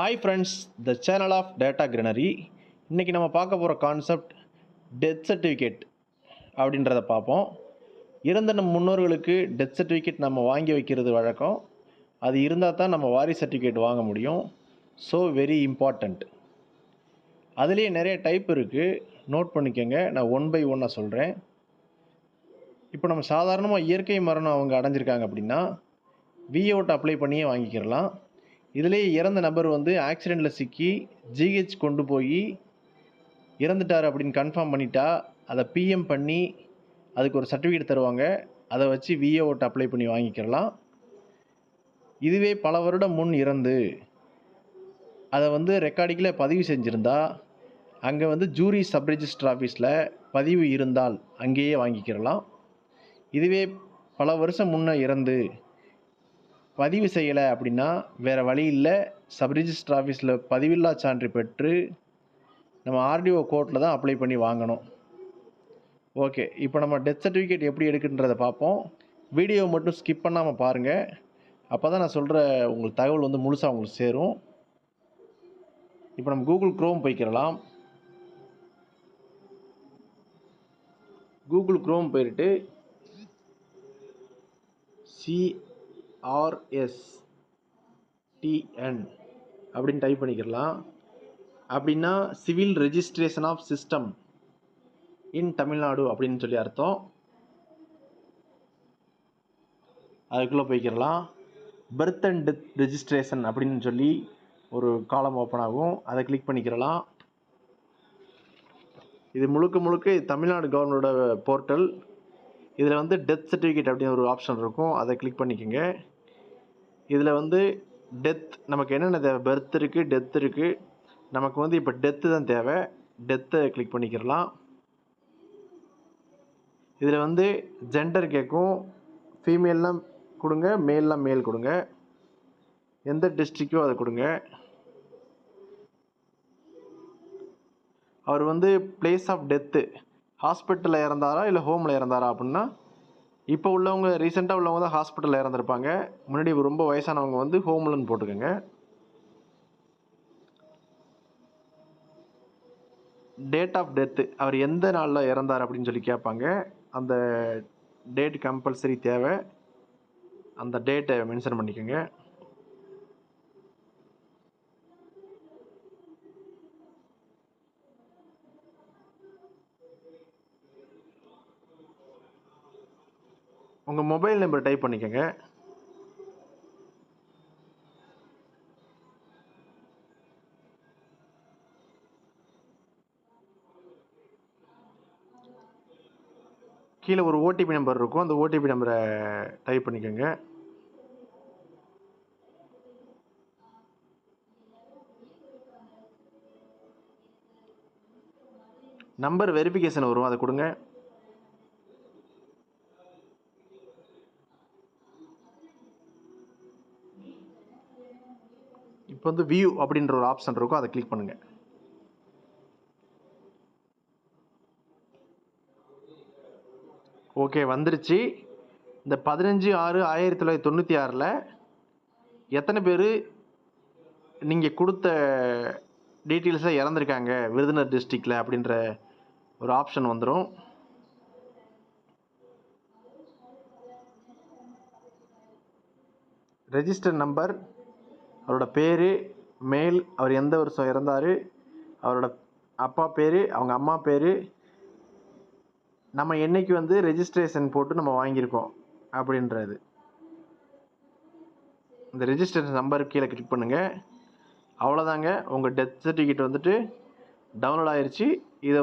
Hi friends, the channel of Data Granary. இன்றைக்கி நம்ம பார்க்க போகிற கான்செப்ட் டெத் சர்டிஃபிகேட் அப்படின்றத பார்ப்போம். இறந்த நம் முன்னோர்களுக்கு டெத் சர்டிஃபிகேட் நம்ம வாங்கி வைக்கிறது வழக்கம். அது இருந்தால் தான் நம்ம வாரிசு சர்டிஃபிகேட் வாங்க முடியும். So very important. அதுலேயே நிறைய டைப் இருக்குது, நோட் பண்ணிக்கோங்க. நான் ஒன் பை ஒன்னாக சொல்கிறேன். இப்போ நம்ம சாதாரணமாக இயற்கை மரணம் அவங்க அடைஞ்சிருக்காங்க அப்படின்னா விஓட் அப்ளை பண்ணியே வாங்கிக்கிறலாம். இதிலே இறந்த நபர் ஆக்சிடெண்ட்டில் சிக்கி ஜிஹெச் கொண்டு போய் இறந்துட்டார் அப்படின்னு கன்ஃபார்ம் பண்ணிட்டா அதை பிஎம் பண்ணி அதுக்கு ஒரு சர்டிஃபிகேட் தருவாங்க. அதை வச்சு விஓட் அப்ளை பண்ணி வாங்கிக்கிறலாம். இதுவே பல வருடம் முன் இறந்து அதை ரெக்கார்டிங்கில் பதிவு செஞ்சுருந்தா அங்கே ஜூரி சப் ரெஜிஸ்டர் ஆஃபீஸில் பதிவு இருந்தால் அங்கேயே வாங்கிக்கிறலாம். இதுவே பல வருஷம் முன்னே இறந்து பதிவு செய்யலை அப்படின்னா வேறு வழி இல்லை, சப் ரிஜிஸ்டர் ஆஃபீஸில் பதிவில்லா சான்று பெற்று நம்ம ஆர்டிஓ கோர்ட்டில் தான் அப்ளை பண்ணி வாங்கணும். ஓகே, இப்போ நம்ம டெத் சர்டிஃபிகேட் எப்படி எடுக்குன்றதை பார்ப்போம். வீடியோ மட்டும் ஸ்கிப் பண்ணாமல் பாருங்கள். அப்போ தான் நான் சொல்கிற உங்களுக்கு தகவல் முழுசாக உங்களுக்கு சேரும். இப்போ நம்ம கூகுள் க்ரோம் போய்க்கிறலாம். கூகுள் க்ரோம் போயிட்டு CRSTN அப்படின்னு டைப் பண்ணிக்கிறலாம். அப்படின்னா சிவில் ரெஜிஸ்ட்ரேஷன் ஆஃப் சிஸ்டம் இன் தமிழ்நாடு அப்படின்னு சொல்லி அர்த்தம். அதுக்குள்ளே போய்க்கிறலாம். பர்த் அண்ட் டெத் ரெஜிஸ்ட்ரேஷன் அப்படின்னு சொல்லி ஒரு காலம் ஓப்பன் ஆகும். அதை கிளிக் பண்ணிக்கிறலாம். இது முழுக்க தமிழ்நாடு கவர்மெண்டோட போர்ட்டல். இதில் டெத் சர்டிஃபிகேட் அப்படின்னு ஒரு ஆப்ஷன் இருக்கும். அதை கிளிக் பண்ணிக்கோங்க. இதில் டெத் நமக்கு என்னென்ன தேவை, பர்த் இருக்குது, டெத் இருக்குது. நமக்கு இப்போ டெத்து தான் தேவை. டெத்தை கிளிக் பண்ணிக்கிறலாம். இதில் ஜெண்டர் கேட்கும். ஃபீமேல்லாம் கொடுங்க, மேல்லாம் மேல் கொடுங்க. எந்த டிஸ்ட்ரிக்டோ அதை கொடுங்க. அவர் பிளேஸ் ஆஃப் டெத்து ஹாஸ்பிட்டலில் இறந்தாரா இல்லை ஹோமில் இறந்தாரா அப்படின்னா, இப்போ உள்ளவங்க ரீசெண்டாக உள்ளவங்க தான் ஹாஸ்பிட்டலில் இறந்துருப்பாங்க. முன்னாடி ரொம்ப வயசானவங்க ஹோம்லன்னு போட்டுக்கோங்க. டேட் ஆஃப் டெத்து அவர் எந்த நாளில் இறந்தார் அப்படின்னு சொல்லி கேட்பாங்க. அந்த டேட் கம்பல்சரி தேவை. அந்த டேட்டை மென்ஷன் பண்ணிக்கோங்க. உங்கள் மொபைல் நம்பர் டைப் பண்ணிக்கோங்க. கீழே ஒரு ஓடிபி நம்பர் இருக்கும். அந்த ஓடிபி நம்பரை டைப் பண்ணிக்கோங்க. நம்பர் வெரிஃபிகேஷன் வரும், அதை கொடுங்க. இப்போ வியூ அப்படின்ற ஒரு ஆப்ஷன் இருக்கும், அதை கிளிக் பண்ணுங்க. ஓகே, வந்துருச்சு. இந்த 15/6/1996 எத்தனை பேர் நீங்கள் கொடுத்த டீட்டெயில்ஸை இறந்துருக்காங்க விருதுநகர் டிஸ்ட்ரிக்டில் அப்படின்ற ஒரு ஆப்ஷன் வந்துடும். ரெஜிஸ்டர் நம்பர், அவரோட பேர், மேல், அவர் எந்த வருஷம் இறந்தார், அவரோட அப்பா பேர், அவங்க அம்மா பேர், நம்ம என்னைக்கு ரெஜிஸ்ட்ரேஷன் போட்டு நம்ம வாங்கியிருக்கோம் அப்படின்றது. இந்த ரெஜிஸ்ட்ரேஷன் நம்பர் கீழே கிளிக் பண்ணுங்கள். அவ்வளோதாங்க, உங்கள் டெத் சர்டிஃபிகேட் டவுன்லோட் ஆயிடுச்சு. இதை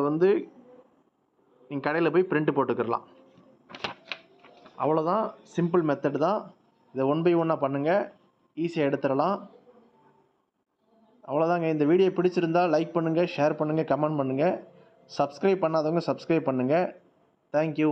நீங்கள் கடையில் போய் பிரிண்ட் போட்டுக்கிறலாம். அவ்வளோதான், சிம்பிள் மெத்தட் தான். இதை ஒன் பை ஒன்னாக பண்ணுங்கள், ஈஸியாக எடுத்துடலாம். அவ்வளோதாங்க. இந்த வீடியோ பிடிச்சிருந்தால் லைக் பண்ணுங்கள், ஷேர் பண்ணுங்கள், கமெண்ட் பண்ணுங்கள். சப்ஸ்கிரைப் பண்ணாதவங்க சப்ஸ்கிரைப் பண்ணுங்கள். Thank you.